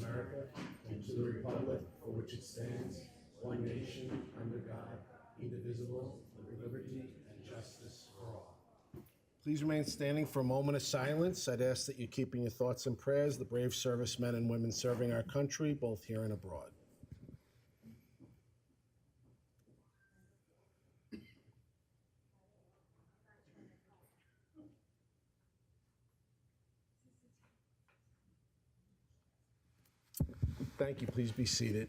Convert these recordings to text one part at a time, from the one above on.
America and to the republic for which it stands, one nation, under God, indivisible, with liberty and justice for all. Please remain standing for a moment of silence. I'd ask that you keep in your thoughts and prayers the brave servicemen and women serving our country, both here and abroad. Thank you. Please be seated.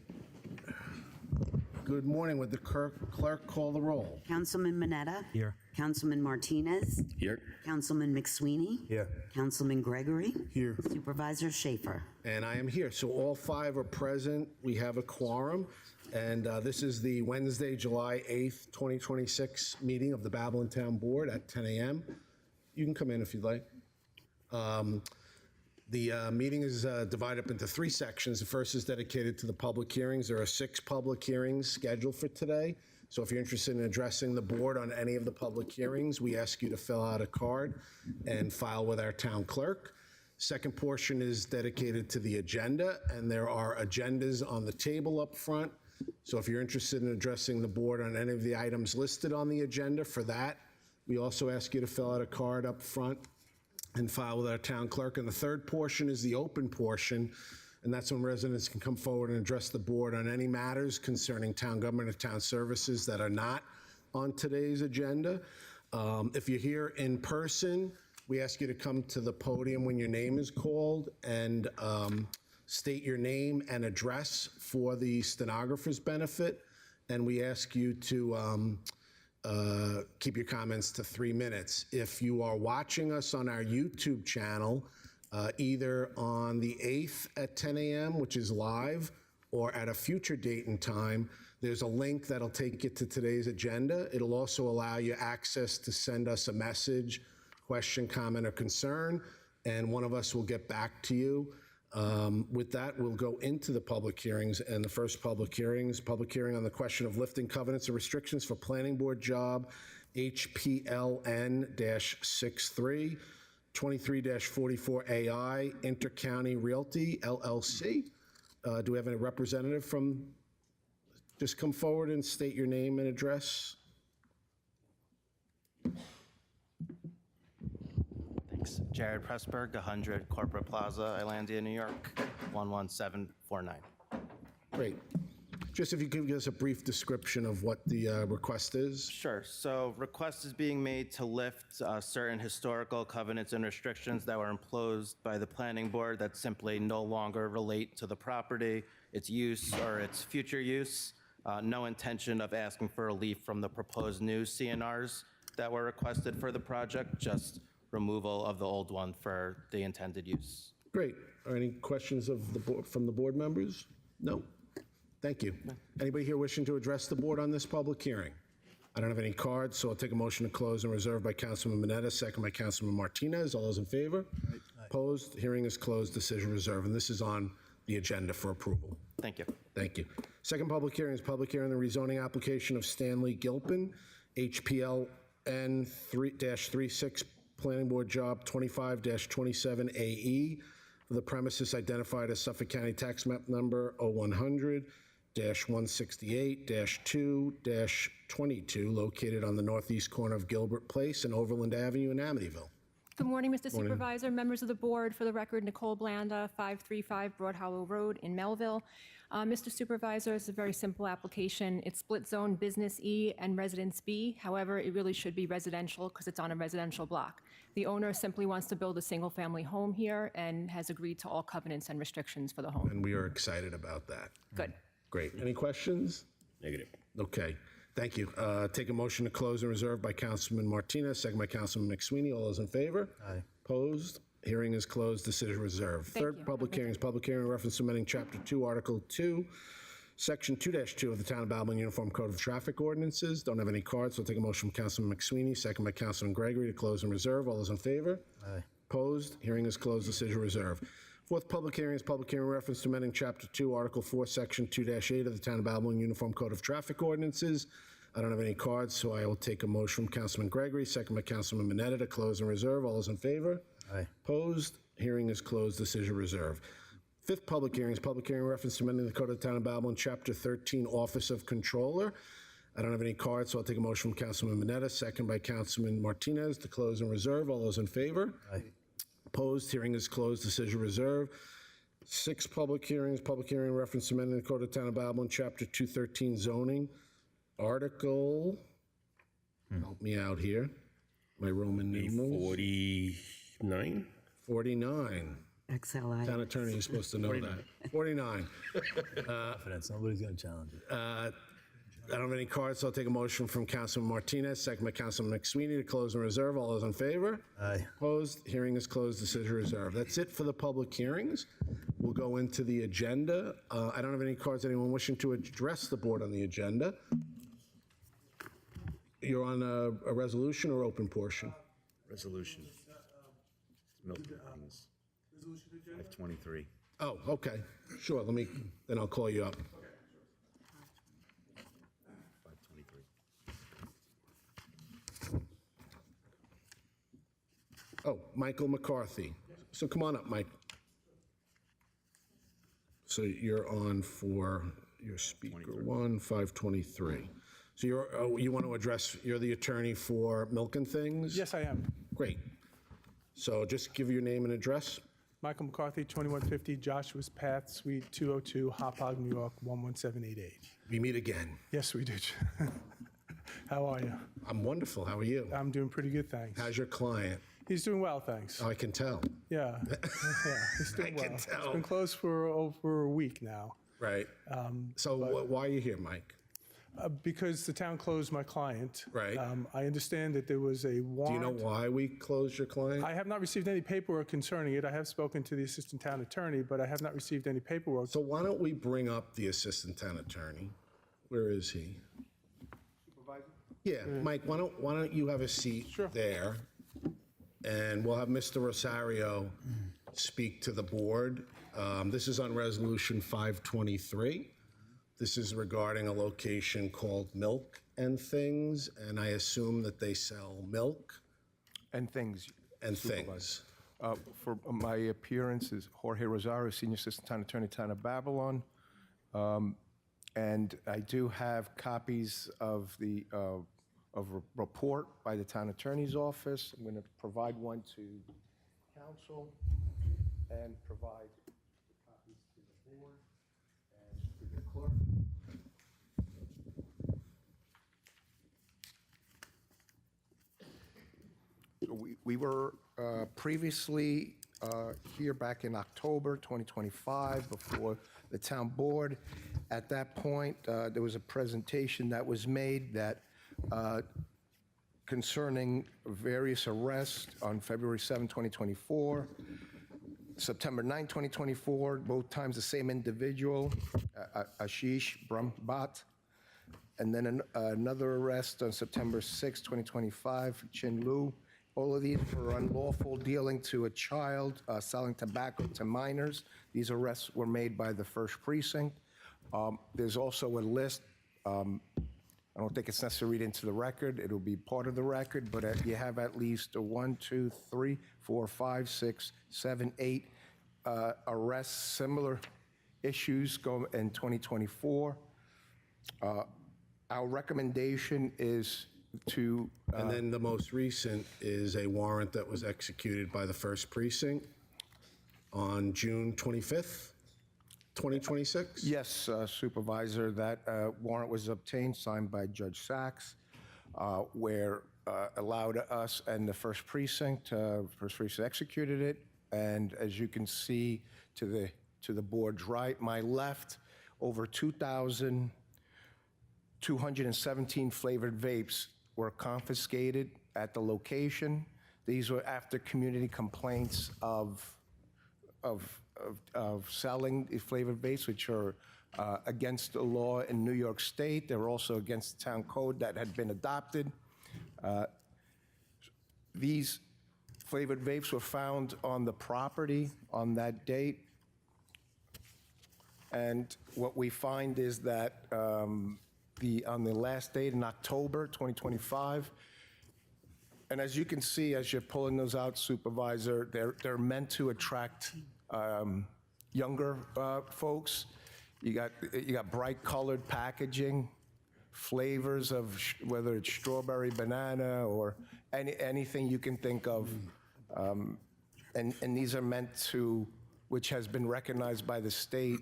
Good morning. Would the clerk call the roll? Councilman Mineta. Here. Councilman Martinez. Here. Councilman McSweeney. Here. Councilman Gregory. Here. Supervisor Schaefer. And I am here. So all five are present. We have a quorum. And this is the Wednesday, July 8th, 2026 meeting of the Babylon Town Board at 10 a.m. You can come in if you'd like. The meeting is divided up into three sections. The first is dedicated to the public hearings. There are 6 public hearings scheduled for today. So if you're interested in addressing the board on any of the public hearings, we ask you to fill out a card and file with our town clerk. Second portion is dedicated to the agenda, and there are agendas on the table up front. So if you're interested in addressing the board on any of the items listed on the agenda for that, we also ask you to fill out a card up front and file with our town clerk. And the third portion is the open portion, and that's when residents can come forward and address the board on any matters concerning town government or town services that are not on today's agenda. If you're here in person, we ask you to come to the podium when your name is called and state your name and address for the stenographer's benefit. And we ask you to keep your comments to 3 minutes. If you are watching us on our YouTube channel, either on the 8th at 10 a.m., which is live, or at a future date and time, there's a link that'll take you to today's agenda. It'll also allow you access to send us a message, question, comment, or concern, and one of us will get back to you. With that, we'll go into the public hearings, and the first public hearing on the question of lifting covenants and restrictions for planning board job HPLN-63, 23-44AI, Intercounty Realty, LLC. Do we have any representative from, just come forward and state your name and address. Thanks. Jared Pressburg, 100 Corporate Plaza, Islandia, New York, 11749. Great. Just if you could give us a brief description of what the request is. Sure. So request is being made to lift certain historical covenants and restrictions that were imposed by the planning board that simply no longer relate to the property, its use, or its future use. No intention of asking for relief from the proposed new CNRs that were requested for the project, just removal of the old one for the intended use. Great. Are any questions of the board, from the board members? No? Thank you. Anybody here wishing to address the board on this public hearing? I don't have any cards, so I'll take a motion to close and reserve by Councilman Mineta, second by Councilman Martinez. All those in favor? Aye. Opposed? Hearing is closed. Decision reserved. And this is on the agenda for approval. Thank you. Thank you. Second public hearing is public hearing on the rezoning application of Stanley Gilpin, HPL N-36, Planning Board Job 25-27AE, for the premises identified as Suffolk County Tax Map Number 0100-168-2-22, located on the northeast corner of Gilbert Place and Overland Avenue in Amityville. Good morning, Mr. Supervisor, members of the board. For the record, Nicole Blanda, 535 Broad Hollow Road in Melville. Mr. Supervisor, it's a very simple application. It's split zone Business E and Residence B. However, it really should be residential because it's on a residential block. The owner simply wants to build a single-family home here and has agreed to all covenants and restrictions for the home. And we are excited about that. Good. Great. Any questions? Negative. Okay. Thank you. Take a motion to close and reserve by Councilman Martinez, second by Councilman McSweeney. All those in favor? Aye. Opposed? Hearing is closed. Decision reserved. Third public hearing is public hearing in reference to amending Chapter 2, Article 2, Section 2-2 of the Town of Babylon Uniform Code of Traffic Ordinances. Don't have any cards, so I'll take a motion from Councilman McSweeney, second by Councilman Gregory, to close and reserve. All those in favor? Aye. Opposed? Hearing is closed. Decision reserved. Fourth public hearing is public hearing in reference to amending Chapter 2, Article 4, Section 2-8 of the Town of Babylon Uniform Code of Traffic Ordinances. I don't have any cards, so I will take a motion from Councilman Gregory, second by Councilman Mineta, to close and reserve. All those in favor? Aye. Opposed? Hearing is closed. Decision reserved. Fifth public hearing is public hearing reference to amending the Code of the Town of Babylon, Chapter 13, Office of Controller. I don't have any cards, so I'll take a motion from Councilman Mineta, second by Councilman Martinez to close and reserve. All those in favor? Aye. Opposed? Hearing is closed. Decision reserved. Sixth public hearings, public hearing reference to amending the Code of the Town of Babylon, Chapter 213, Zoning. Article, help me out here, my Roman numerals. 49? 49. XLI. Town attorney is supposed to know that. 49. Confidence, nobody's going to challenge it. I don't have any cards, so I'll take a motion from Councilman Martinez, second by Councilman McSweeney to close and reserve. All those in favor? Aye. Opposed? Hearing is closed, decision reserved. That's it for the public hearings. We'll go into the agenda. I don't have any cards. Anyone wishing to address the board on the agenda? You're on a resolution or open portion? Resolution. Milton Keynes. 523. Oh, okay, sure, then I'll call you up. 523. Oh, Michael McCarthy. So come on up, Mike. So you're on for your speaker 1, 523. So you want to address, you're the attorney for Milk and Things? Yes, I am. Great. So just give your name and address. Michael McCarthy, 2150 Joshua's Path, Suite 202, Hauppauge, New York, 11788. We meet again. Yes, we did. How are you? I'm wonderful, how are you? I'm doing pretty good, thanks. How's your client? He's doing well, thanks. Oh, I can tell. Yeah, he's doing I well. can It's tell. been closed for over a week now Right. So why are you here, Mike? because the town closed my client. Right. I understand that there was a Do you warrant. know why we closed your client? I have not received any paperwork concerning it. I have spoken to the assistant town attorney, but I have not received any paperwork. So why don't we bring up the assistant town attorney? Where is he? Yeah, Mike, why don't you have a seat Sure. there? And we'll have Mr. Rosario speak to the board. This is on Resolution 523. This is regarding a location called Milk and Things, and I assume that they sell milk And things. and things. For my appearance is Jorge Rosario, Senior Assistant Town Attorney, Town of Babylon. And I do have copies of the of a report by the Town Attorney's Office. I'm going to provide one to council and provide copies to the board and to the clerk. We were previously here back in October 2025 before the town board. At that point, there was a presentation that was made that concerning various arrests on February 7, 2024, September 9, 2024, both times the same individual, Ashish Brahmbhatt, and then another arrest on September 6, 2025, Chin Lu. All of these were unlawful dealing to a child, selling tobacco to minors. These arrests were made by the First Precinct. There's also a list. I don't think it's necessary to read into the record. It'll be part of the record, but you have at least 1, 2, 3, 4, 5, 6, 7, 8 arrests, similar issues go in 2024. Our recommendation is to And then the most recent is a warrant that was executed by the First Precinct on June 25th, 2026? Yes, Supervisor, that warrant was obtained, signed by Judge Sachs, where allowed us and the First Precinct executed it. And as you can see to the board's right, my left, over 2,217 flavored vapes were confiscated at the location. These were after community complaints of selling the flavored vapes, which are against the law in New York State. They were also against the town code that had been adopted. These flavored vapes were found on the property on that date. And what we find is that on the last date in October 2025, and as you can see, as you're pulling those out, Supervisor, they're meant to attract younger folks. You got bright colored packaging, flavors of whether it's strawberry, banana, or anything you can think of. And these are meant to, which has been recognized by the state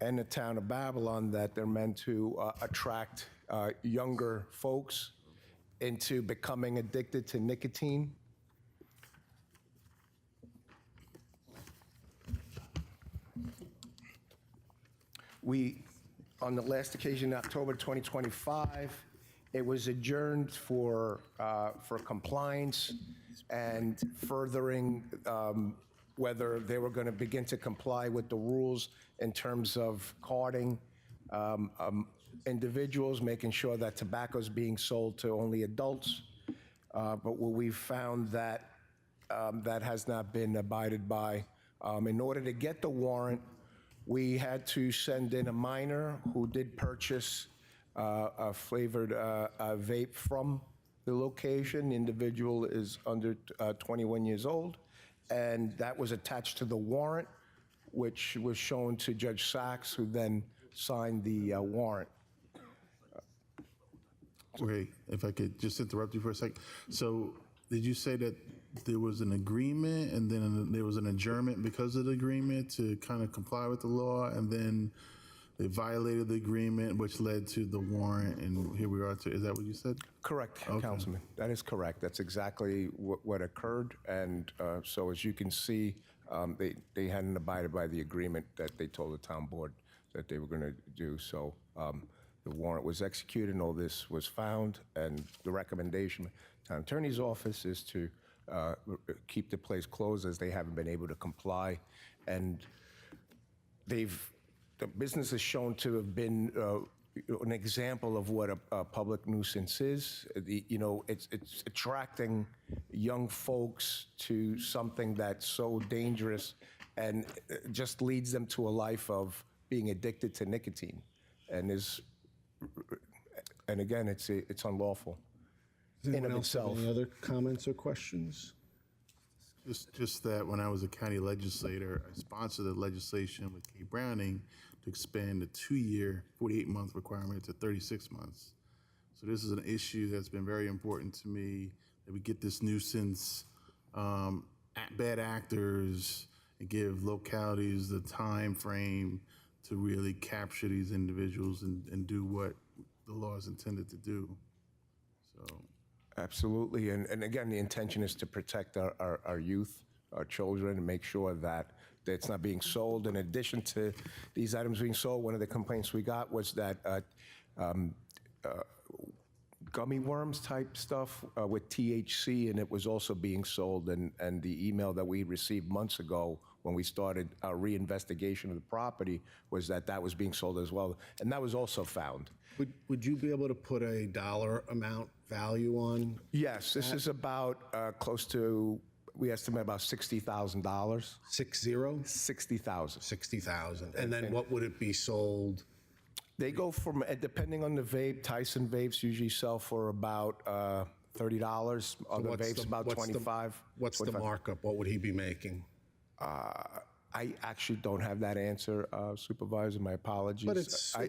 and the town of Babylon, that they're meant to attract younger folks into becoming addicted to nicotine. We, on the last occasion, October 2025, it was adjourned for compliance and furthering whether they were going to begin to comply with the rules in terms of carding individuals, making sure that tobacco is being sold to only adults. But what we've found that that has not been abided by. In order to get the warrant, we had to send in a minor who did purchase a flavored vape from the location. The individual is under 21 years old, and that was attached to the warrant, which was shown to Judge Sachs, who then signed the warrant. Wait, if I could just interrupt you for a second. So did you say that there was an agreement and then there was an adjournment because of the agreement to kind of comply with the law, and then they violated the agreement, which led to the warrant, and here we are. Is that what you said? Correct, Councilman. That is correct. That's exactly what occurred. And so as you can see, they hadn't abided by the agreement that they told the town board that they were going to do. So the warrant was executed and all this was found. And the recommendation, town attorney's office, is to keep the place closed as they haven't been able to comply. And the business is shown to have been an example of what a public nuisance is. It's attracting young folks to something that's so dangerous and just leads them to a life of being addicted to nicotine. And again, it's unlawful Does in anyone of else have itself. any other comments or questions? Just that when I was a county legislator, I sponsored the legislation with Kay Browning to expand the 2-year, 48-month requirement to 36 months. So this is an issue that's been very important to me, that we get this nuisance, bad actors, and give localities the time frame to really capture these individuals and do what the law is intended to do. So. Absolutely, and again, the intention is to protect our youth, our children, and make sure that it's not being sold. In addition to these items being sold, one of the complaints we got was that gummy worms type stuff with THC, and it was also being sold. And the email that we received months ago when we started our reinvestigation of the property was that was being sold as well, and that was also found. Would you be able to put a dollar amount value on? Yes, this is about close to, we estimate about $60,000. 60? 60,000. 60,000. And then what would it be sold? They go from, depending on the vape, Tyson vapes usually sell for about $30. Other vapes about $25. What's the markup? What would he be making? I actually don't have that answer, Supervisor. My apologies. But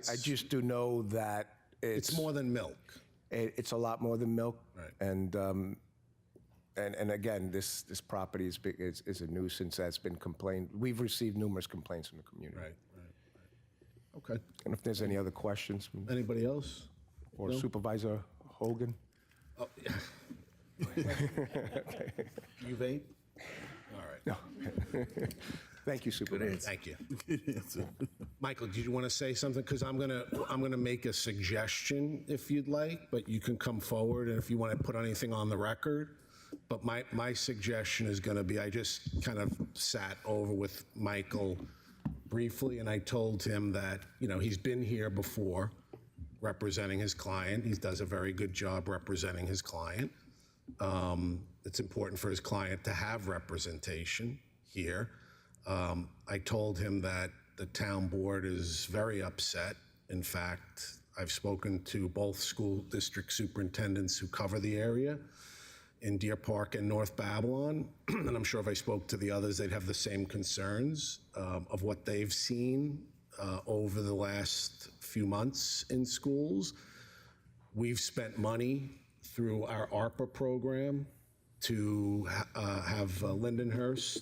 I just do know that it's more than milk. It's a lot more than milk. Right. And again, this property is a nuisance that's been complained. We've received numerous complaints from the community. Right. Okay. And if there's any other questions from Anybody else? or No? Supervisor Hogan. Oh, yeah. You vape? All right. No. Thank you, Supervisor. Thank you. Michael, did you want to say something? Because I'm gonna make a suggestion if you'd like, but you can come forward and if you want to put anything on the record. But my suggestion is going to be, I just kind of sat over with Michael briefly, and I told him that, he's been here before representing his client. He does a very good job representing his client. It's important for his client to have representation here. I told him that the town board is very upset. In fact, I've spoken to both school district superintendents who cover the area, in Deer Park and North Babylon. And I'm sure if I spoke to the others, they'd have the same concerns of what they've seen over the last few months in schools. We've spent money through our ARPA program to have Lindenhurst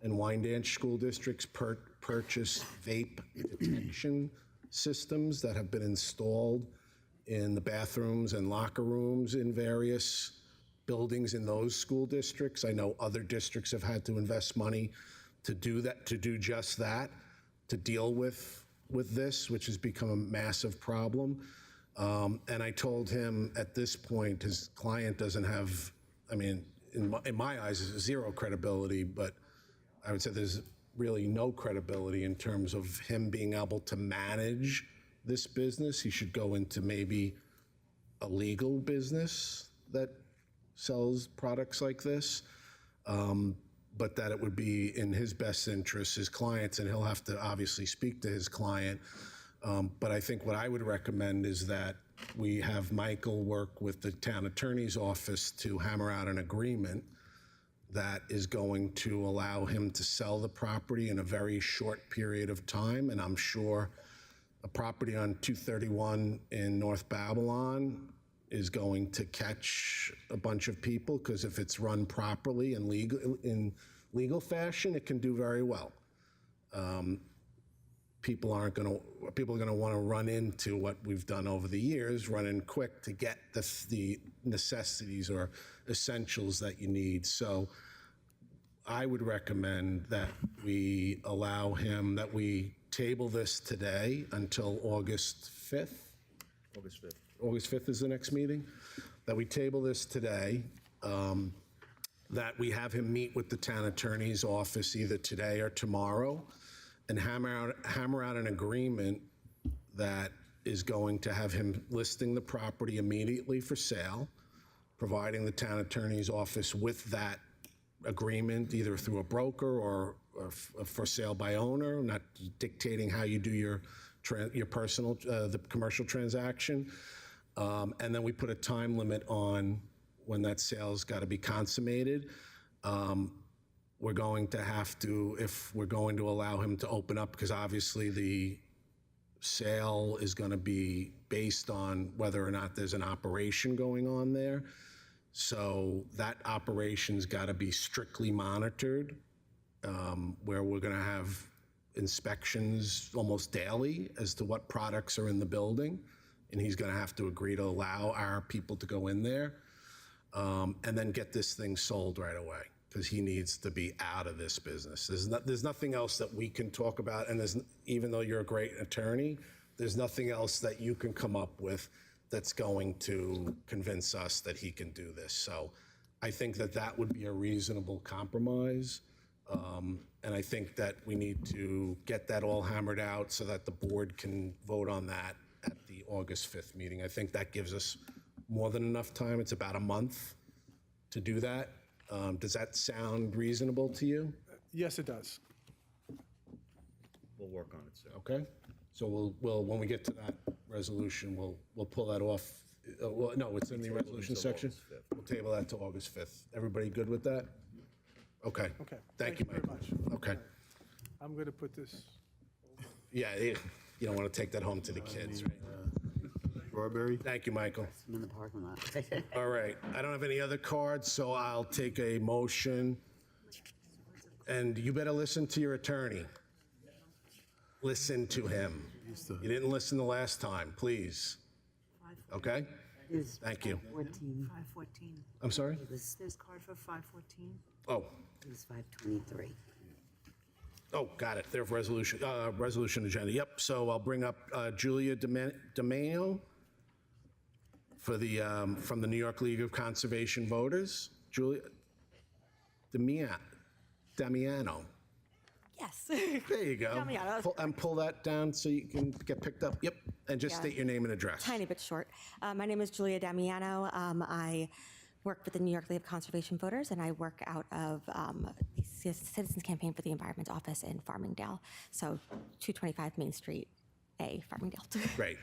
and Wyandanch school districts purchase vape detection systems that have been installed in the bathrooms and locker rooms in various buildings in those school districts. I know other districts have had to invest money to do that, to do just that, to deal with this, which has become a massive problem. And I told him at this point, his client doesn't have, I mean, in my eyes, zero credibility, but I would say there's really no credibility in terms of him being able to manage this business. He should go into maybe a legal business that sells products like this, but that it would be in his best interest, his clients, and he'll have to obviously speak to his client. But I think what I would recommend is that we have Michael work with the town attorney's office to hammer out an agreement that is going to allow him to sell the property in a very short period of time. And I'm sure a property on 231 in North Babylon is going to catch a bunch of people, because if it's run properly and in legal fashion, it can do very well. People are going to want to run into what we've done over the years, run in quick to get the necessities or essentials that you need. So I would recommend that we allow him, that we table this today until August 5th. August 5th. August 5th is the next meeting, that we table this today, that we have him meet with the town attorney's office either today or tomorrow, and hammer out an agreement that is going to have him listing the property immediately for sale, providing the town attorney's office with that agreement, either through a broker or for sale by owner, not dictating how you do your personal, the commercial transaction. And then we put a time limit on when that sale's got to be consummated. We're going to have to, if we're going to allow him to open up, because obviously the sale is going to be based on whether or not there's an operation going on there. So that operation's got to be strictly monitored, where we're going to have inspections almost daily as to what products are in the building. And he's going to have to agree to allow our people to go in there, and then get this thing sold right away, because he needs to be out of this business. There's nothing else that we can talk about, and even though you're a great attorney, there's nothing else that you can come up with that's going to convince us that he can do this. So I think that would be a reasonable compromise, and I think that we need to get that all hammered out so that the board can vote on that at the August 5th meeting. I think that gives us more than enough time. It's about a month to do that. Does that sound reasonable to you? Yes, it does. We'll work on it, sir. Okay, so we'll when we get to that resolution, we'll pull that off. Well, no, it's in the resolution section. We'll table that to August 5th. Everybody good with that? Okay. Okay. Thank you, very Michael. much. Okay. I'm going to put this. Yeah, you don't want to take that home to the kids, right? Strawberry? Thank you, Michael. I'm in the parking lot. All right, I don't have any other cards, so I'll take a motion. And you better listen to your attorney. Listen to him. You didn't listen the last time, please. Okay? Thank you. 14. 514. I'm sorry? There's card for 514. Oh, It was 523. got it. There's resolution agenda. Yep, so I'll bring up Julia DeMeo for the, from the New York League of Conservation Voters. Julia Damiano. Yes. There you go. Damiano. Pull that down so you can get picked up. Yep, and just state your name and address. Tiny bit short. My name is Julia Damiano. I work with the New York League of Conservation Voters, and I work out of the Citizens Campaign for the Environment office in Farmingdale. So 225 Main Street, A, Farmingdale. Great.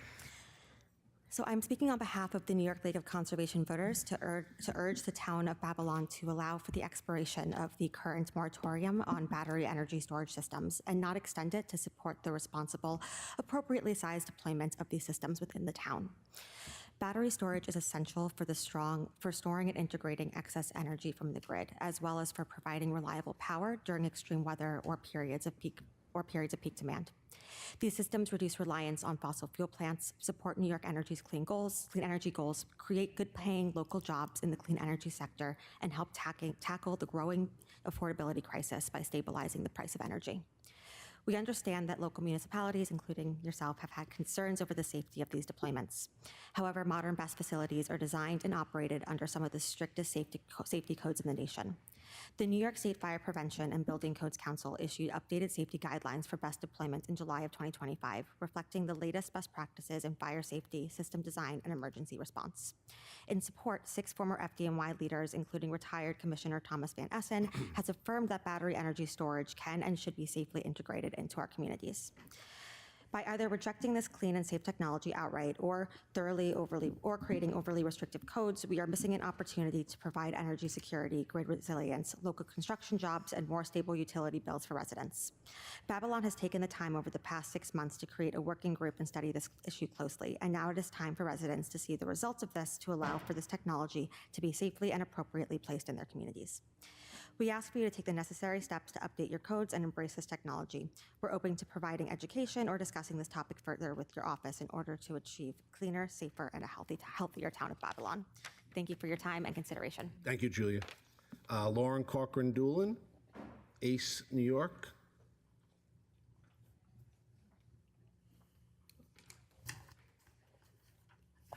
So I'm speaking on behalf of the New York League of Conservation Voters to urge the town of Babylon to allow for the expiration of the current moratorium on battery energy storage systems and not extend it to support the responsible, appropriately sized deployment of these systems within the town. Battery storage is essential for storing and integrating excess energy from the grid, as well as for providing reliable power during extreme weather or periods of peak demand. These systems reduce reliance on fossil fuel plants, support New York Energy's clean energy goals, create good-paying local jobs in the clean energy sector, and help tackle the growing affordability crisis by stabilizing the price of energy. We understand that local municipalities, including yourself, have had concerns over the safety of these deployments. However, modern BESS facilities are designed and operated under some of the strictest safety codes in the nation. The New York State Fire Prevention and Building Codes Council issued updated safety guidelines for BESS deployment in July of 2025, reflecting the latest best practices in fire safety, system design, and emergency response. In support, 6 former FDNY leaders, including retired Commissioner Thomas Van Essen, has affirmed that battery energy storage can and should be safely integrated into our communities. By either rejecting this clean and safe technology outright or creating overly restrictive codes, we are missing an opportunity to provide energy security, grid resilience, local construction jobs, and more stable utility bills for residents. Babylon has taken the time over the past 6 months to create a working group and study this issue closely, and now it is time for residents to see the results of this to allow for this technology to be safely and appropriately placed in their communities. We ask for you to take the necessary steps to update your codes and embrace this technology. We're open to providing education or discussing this topic further with your office in order to achieve cleaner, safer, and a healthier town of Babylon. Thank you for your time and consideration. Thank you, Julia. Lauren Corcoran-Doolin, ACE, New York.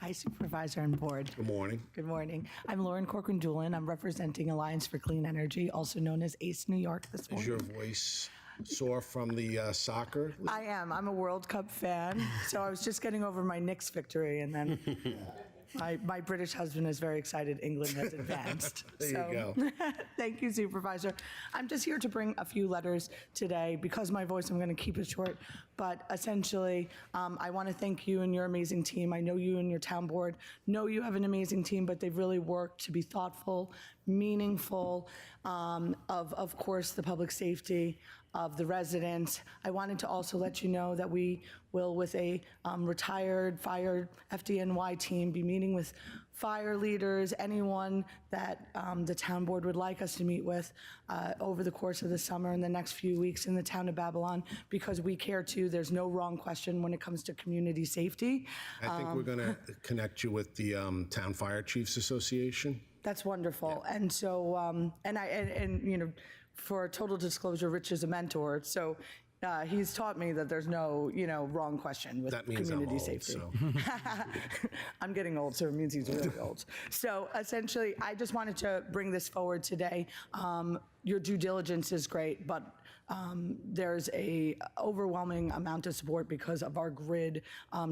Hi, Supervisor and Board. Good morning. Good morning. I'm Lauren Corcoran-Doolin. I'm representing Alliance for Clean Energy, also known as ACE New York this Is morning. your voice sore from the soccer? I am. I'm a World Cup fan, so I was just getting over my Knicks victory, and then my British husband is very excited England has advanced. There you go. Thank you, Supervisor. I'm just here to bring a few letters today. Because of my voice, I'm going to keep it short. But essentially, I want to thank you and your amazing team. I know you and your town board know you have an amazing team, but they've really worked to be thoughtful, meaningful, of course, the public safety of the residents. I wanted to also let you know that we will, with a retired fire FDNY team, be meeting with fire leaders, anyone that the town board would like us to meet with over the course of the summer and the next few weeks in the town of Babylon, because we care too. There's no wrong question when it comes to community safety. I think we're going to connect you with the Town Fire Chiefs Association. That's wonderful. Yeah. And so, and you know, for total disclosure, Rich is a mentor. So he's taught me that there's no, wrong question with community safety. So. I'm getting old, so it means he's really old. So essentially, I just wanted to bring this forward today. Your due diligence is great, but there's a overwhelming amount of support because of our grid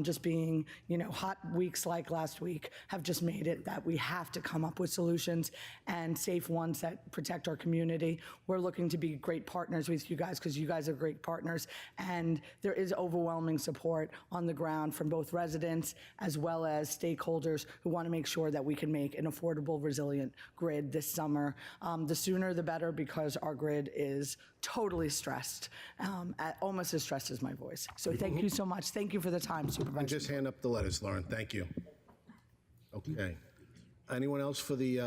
just being, hot weeks like last week have just made it that we have to come up with solutions and safe ones that protect our community. We're looking to be great partners with you guys because you guys are great partners, and there is overwhelming support on the ground from both residents as well as stakeholders who want to make sure that we can make an affordable, resilient grid this summer. The sooner the better, because our grid is totally stressed, almost as stressed as my voice. So thank you so much. Thank you for the time, Supervisor. And just hand up the letters, Lauren. Thank you. Okay. Anyone else for the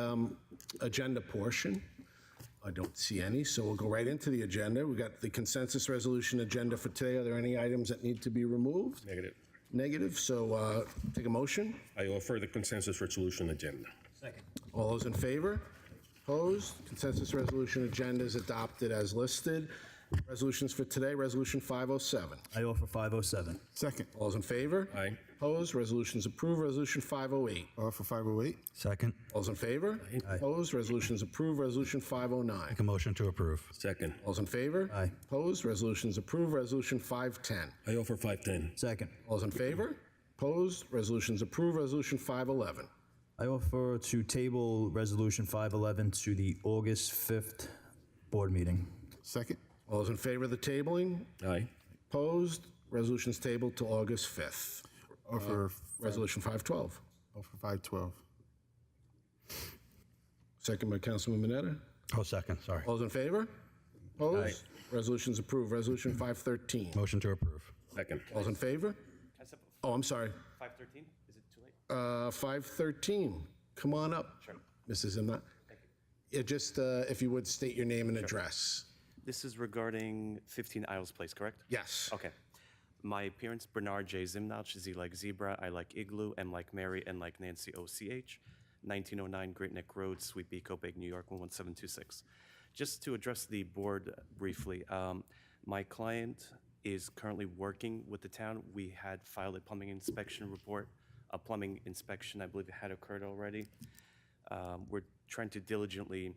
agenda portion? I don't see any, so we'll go right into the agenda. We've got the consensus resolution agenda for today. Are there any items that need to be removed? Negative. Negative, so take a motion. I offer the consensus resolution agenda. Second. All those in favor? Opposed? Consensus resolution agenda is adopted as listed. Resolutions for today, Resolution 507. I offer 507. Second. All those in favor? Aye. Opposed? Resolutions approved. Resolution 508. Offer 508. Second. All those in favor? Aye. Opposed? Resolutions approved. Resolution 509. Make a motion to approve. Second. All those in favor? Aye. Opposed? Resolutions approved. Resolution 510. I offer 510. Second. All those in favor? Opposed? Resolutions approved. Resolution 511. I offer to table Resolution 511 to the August 5th board meeting. Second. All those in favor of the tabling? Aye. Opposed? Resolutions tabled to August 5th. Or for, Resolution 512. or for 512. Second by Councilman Mineta. Oh, second, sorry. All's in favor? Opposed? Resolution's approved. Resolution 513. Motion to approve. Second. All's in favor? Oh, I'm sorry. 513, is it too late? 513. Come on up, Mrs. Imnat. Yeah, just if you would state your name and address. This is regarding 15 Isles Place, correct? Yes. Okay. My parents, Bernard J. Zimnach, Z like zebra, I like igloo, M like Mary, N like Nancy, OCH, 1909 Great Neck Road, Sweet Pea, Copiague, New York, 11726. Just to address the board briefly, my client is currently working with the town. We had filed a plumbing inspection report. A plumbing inspection, I believe, had occurred already. We're trying to diligently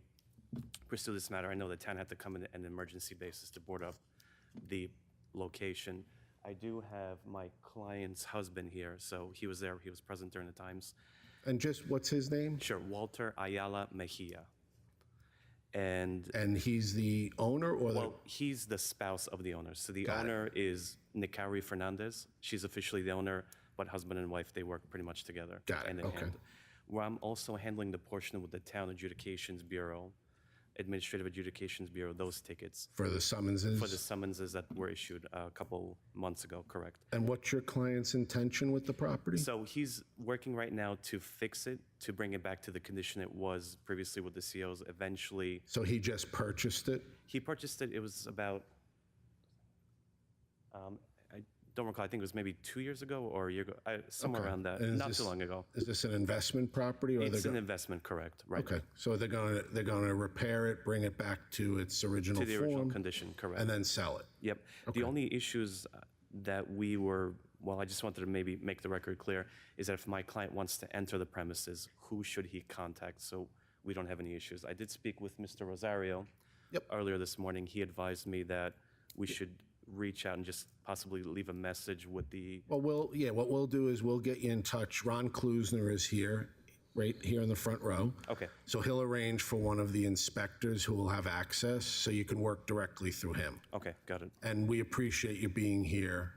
pursue this matter. I know the town had to come in an emergency basis to board up the location. I do have my client's husband here, so he was there. He was present during the times. And just, what's his name? Sure, Walter Ayala Mejia. And And he's the owner or the? well, he's the spouse of the owner. So the owner is Nicari Fernandez. She's officially the owner, but husband and wife, they work pretty much together. Got it, hand in okay. hand. Where I'm also handling the portion with the Town Adjudications Bureau, Administrative Adjudications Bureau, those tickets For the summonses? for the summonses that were issued a couple months ago, correct? And what's your client's intention with the property? So he's working right now to fix it, to bring it back to the condition it was previously with the COs. Eventually, So he just purchased it? he purchased it, it was about, I don't recall, I think it was maybe 2 years ago or a year ago, somewhere Okay. around that, And is not this- too long ago. Is this an investment property or It's they're an go- investment, correct, right? Okay, so they're gonna repair it, bring it back to its original To the original form, condition, correct. and then sell it? Yep. The only issues that we were, well, I just wanted to maybe make the record clear, is that if my client wants to enter the premises, who should he contact? So we don't have any issues. I did speak with Mr. Rosario Yep. earlier this morning. He advised me that we should reach out and just possibly leave a message with the, Well, what we'll do is we'll get you in touch. Ron Klusner is here, right here in the front row. okay, So he'll arrange for one of the inspectors who will have access, so you can work directly through him. okay, got it. And we appreciate you being here,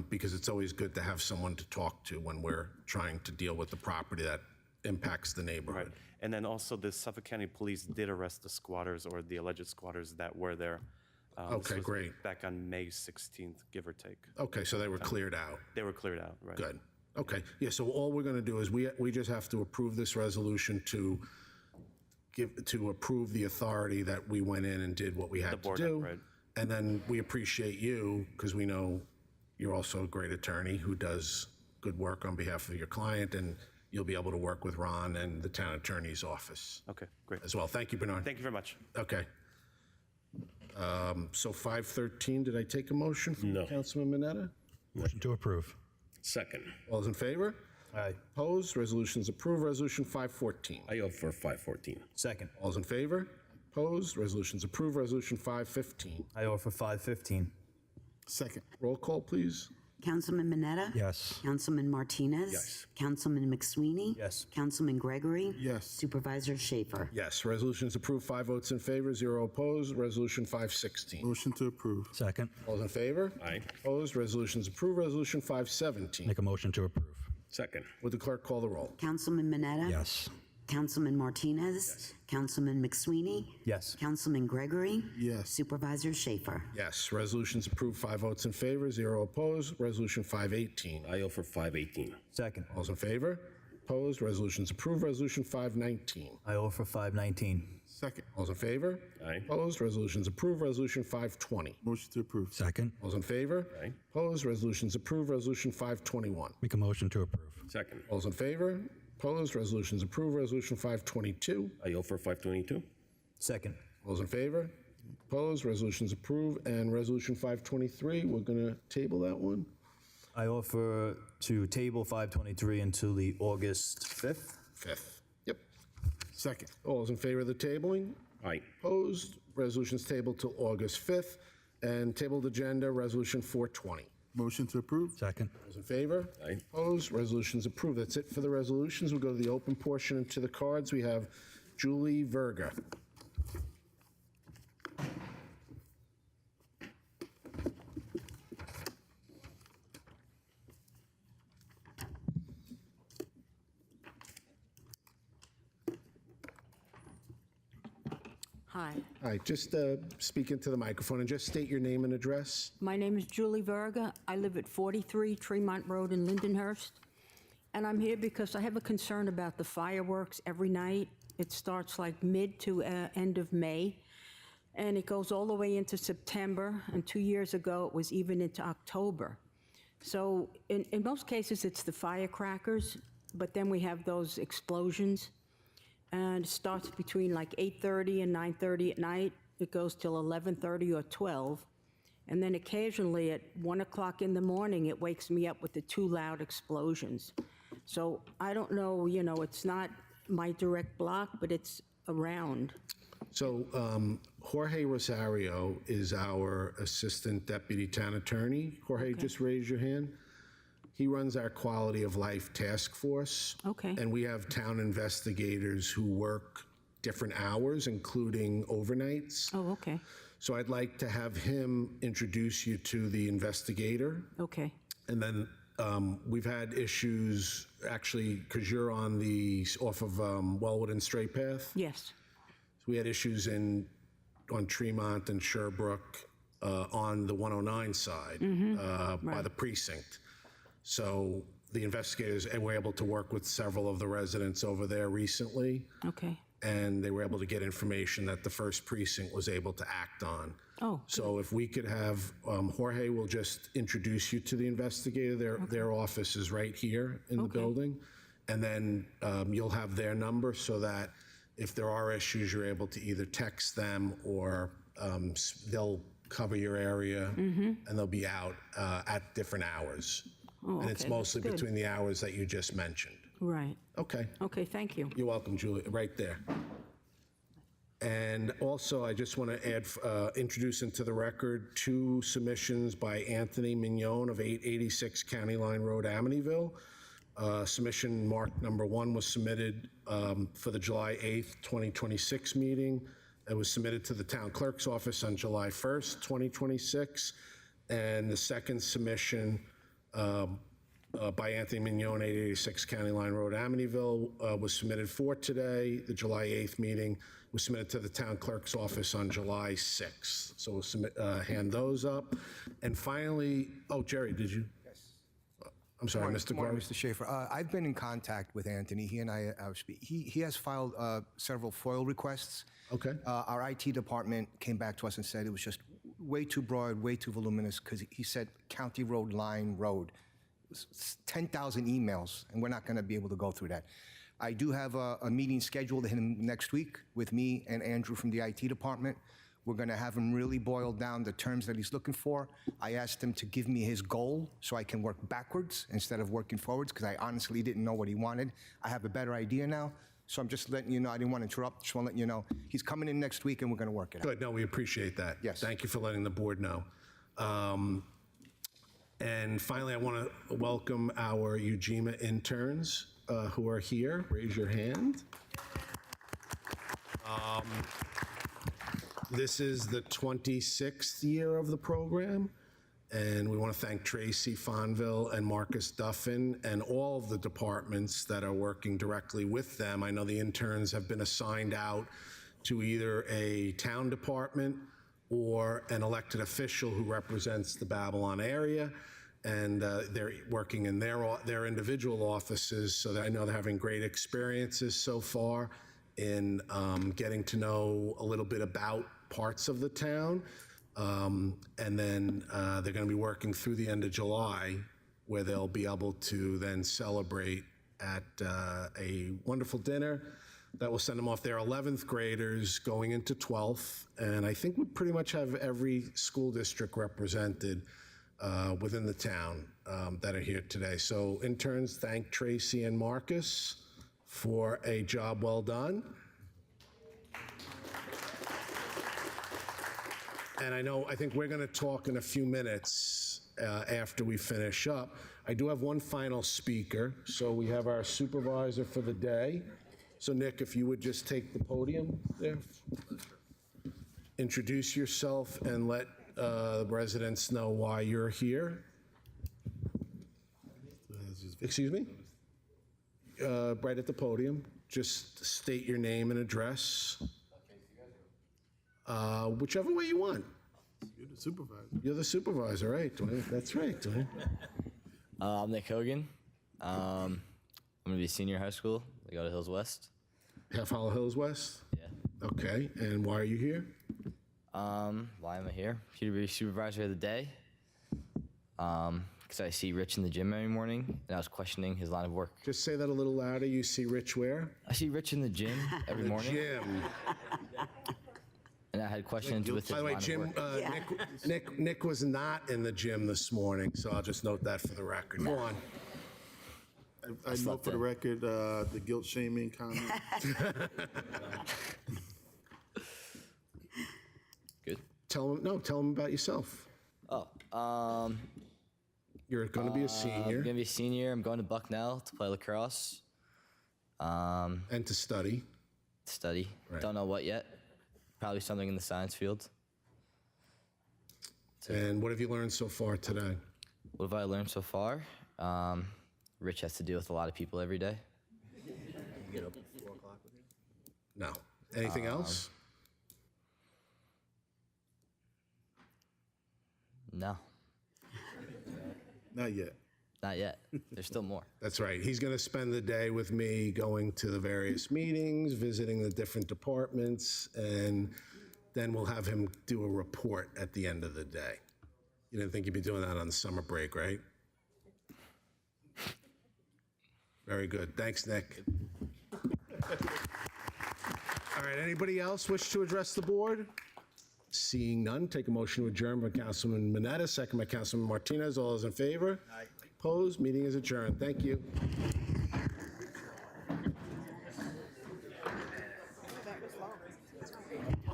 because it's always good to have someone to talk to when we're trying to deal with the property that impacts the Right. neighborhood. And then also the Suffolk County Police did arrest the squatters or the alleged squatters that were there. This Okay, was great. Back on May 16th, give or take. Okay, so they were cleared out. They were cleared out, right? Good. Okay, yeah, so all we're gonna do is we just have to approve this resolution to approve the authority that we went in and did what we had to board, do. right. And then we appreciate you, because we know you're also a great attorney who does good work on behalf of your client, and you'll be able to work with Ron and the town attorney's office Okay, great. as well. Thank you, Bernard. Thank you very much. Okay. So 513, did I take a motion from No. Councilman Mineta? Motion to approve. Second. All those in favor? Aye. Opposed? Resolution's approved. Resolution 514. I offer 514. Second. All those in favor? Opposed? Resolution's approved. Resolution 515. I offer 515. Second. Roll call, please. Councilman Mineta? Yes. Councilman Martinez? Yes. Councilman McSweeney? Yes. Councilman Gregory? Yes. Supervisor Schaefer? Yes, resolution's approved. 5 votes in favor, 0 opposed. Resolution 516. Motion to approve. Second. All those in favor? Aye. Opposed? Resolution's approved. Resolution 517. Make a motion to approve. Second. Would the clerk call the roll? Councilman Mineta? Yes. Councilman Martinez? Councilman McSweeney? Yes. Councilman Gregory? Yes. Supervisor Schaefer? Yes, resolution's approved. 5 votes in favor, 0 opposed. Resolution 518. I offer 518. Second. All those in favor? Opposed? Resolution's approved. Resolution 519. I offer 519. Second. All those in favor? Aye. Opposed? Resolution's approved. Resolution 520. Motion to approve. Second. All those in favor? Aye. Opposed? Resolution's approved. Resolution 521. Make a motion to approve. Second. All those in favor? Opposed? Resolution's approved. Resolution 522. I offer 522. Second. All those in favor? Opposed? Resolution's approved. And Resolution 523, we're going to table that one. I offer to table 523 until the August 5th. 5th. Yep. Second. All those in favor of the tabling? Aye. Opposed? Resolution's tabled till August 5th. And tabled agenda, Resolution 420. Motion to approve. Second. Those in favor? Aye. Opposed? Resolution's approved. That's it for the resolutions. We'll go to the open portion and to the cards. We have Julie Verga. Hi, Hi, just speak into the microphone and just state your name and address. my name is Julie Verga. I live at 43 Tremont Road in Lindenhurst. And I'm here because I have a concern about the fireworks every night. It starts like mid to end of May, and it goes all the way into September. And 2 years ago, it was even into October. So in most cases, it's the firecrackers, but then we have those explosions. And it starts between like 8:30 and 9:30 at night. It goes till 11:30 or 12. And then occasionally at 1 o'clock in the morning, it wakes me up with the two loud explosions. So I don't know, it's not my direct block, but it's around. So Jorge Rosario is our Assistant Deputy Town Attorney. Jorge, just raise your hand. He runs our Quality of Life Task Force. Okay. And we have town investigators who work different hours, including overnights. Oh, okay. So I'd like to have him introduce you to the investigator. Okay. And then we've had issues, actually, because you're on off of Wellwood and Straight Path. Yes. So we had issues on Tremont and Sherbrooke on the 109 side by the precinct. So the investigators were able to work with several of the residents over there recently. Okay. And they were able to get information that the first precinct was able to act on. Oh, so if we could have, Jorge will just introduce you to the investigator. Their office is right here in the building. And then you'll have their number so that if there are issues, you're able to either text them or they'll cover your area and they'll be out at different hours. Oh, and it's okay, mostly that's good. between the hours that you just mentioned. Right. Okay. Okay, thank you. You're welcome, Julie, right there. And also, I just want to add, introduce into the record 2 submissions by Anthony Mignon of 886 County Line Road, Amityville. Submission mark number 1 was submitted for the July 8th, 2026 meeting. It was submitted to the town clerk's office on July 1st, 2026. And the second submission by Anthony Mignon, 886 County Line Road, Amityville, was submitted for today. The July 8th meeting was submitted to the town clerk's office on July 6th. So we'll submit, hand those up. And finally, Jerry, did you? Yes. I'm sorry, Mr. Morning, Groves. Mr. Schaefer. I've been in contact with Anthony. He and I, he has filed several FOIL requests. Okay. Our IT department came back to us and said it was just way too broad, way too voluminous, because he said County Road, Line Road. 10,000 emails, and we're not going to be able to go through that. I do have a meeting scheduled next week with me and Andrew from the IT department. We're going to have him really boil down the terms that he's looking for. I asked him to give me his goal so I can work backwards instead of working forwards, because I honestly didn't know what he wanted. I have a better idea now, so I'm just letting you know. I didn't want to interrupt. Just want to let you know he's coming in next week, and we're going to work it out. Good. No, we appreciate that. Yes. Thank you for letting the board know. And finally, I want to welcome our UGMA interns who are here. Raise your hand. This is the 26th year of the program, and we want to thank Tracy Fonville and Marcus Duffin and all of the departments that are working directly with them. I know the interns have been assigned out to either a town department or an elected official who represents the Babylon area, and they're working in their individual offices, so that I know they're having great experiences so far in getting to know a little bit about parts of the town. And then they're going to be working through the end of July, where they'll be able to then celebrate at a wonderful dinner that will send them off. Their 11th graders going into 12th, and I think we pretty much have every school district represented within the town that are here today. So interns, thank Tracy and Marcus for a job well done. And I think we're going to talk in a few minutes after we finish up. I do have one final speaker. So we have our supervisor for the day. So Nick, if you would just take the podium there. Introduce yourself and let the residents know why you're here. Excuse me? Right at the podium. Just state your name and address. Whichever way you want. You're the supervisor. You're the supervisor, right, Dwayne? That's right, Dwayne. I'm Nick Hogan. I'm going to be a senior in high school. I go to Hills West. Half Hollow Hills West? Yeah. Okay, and why are you here? Why am I here? Here to be supervisor of the day. Because I see Rich in the gym every morning, and I was questioning his line of work. Just say that a little louder. You see Rich where? I see Rich in the gym every morning, Jim. and I had questions with his By the way, line Jim, of work. Nick was not in the gym this morning, so I'll just note that for the record. Go on. I know for the record, the guilt shaming comment. Good. Tell him about yourself. Oh, You're going to be a I'm senior going to be a senior. I'm going to Bucknell to play lacrosse. and to study. Study. Right. Don't know what yet. Probably something in the science field. And what have you learned so far today? What have I learned so far? Rich has to deal with a lot of people every day. You get up at 4 o'clock with him? No. Anything else? No, Not yet. not yet. There's still more. That's right. He's going to spend the day with me going to the various meetings, visiting the different departments, and then we'll have him do a report at the end of the day. You didn't think you'd be doing that on the summer break, right? Very good. Thanks, Nick. All right, anybody else wish to address the board? Seeing none, take a motion to adjourn by Councilman Mineta, second by Councilman Martinez. All those in favor? Aye. Opposed? Meeting is adjourned. Thank you.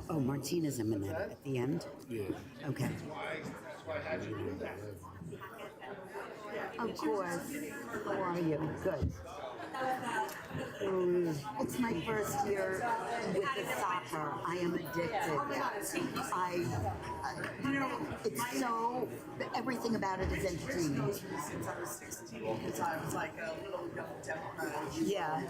Oh, Martinez and Mineta at the end? Yeah. Okay. Of course. How are you? Good. It's my first year with the soccer. I am addicted. It's so, everything about it is entertaining. Since I was 16, because I was like a little young Democrat. Yeah.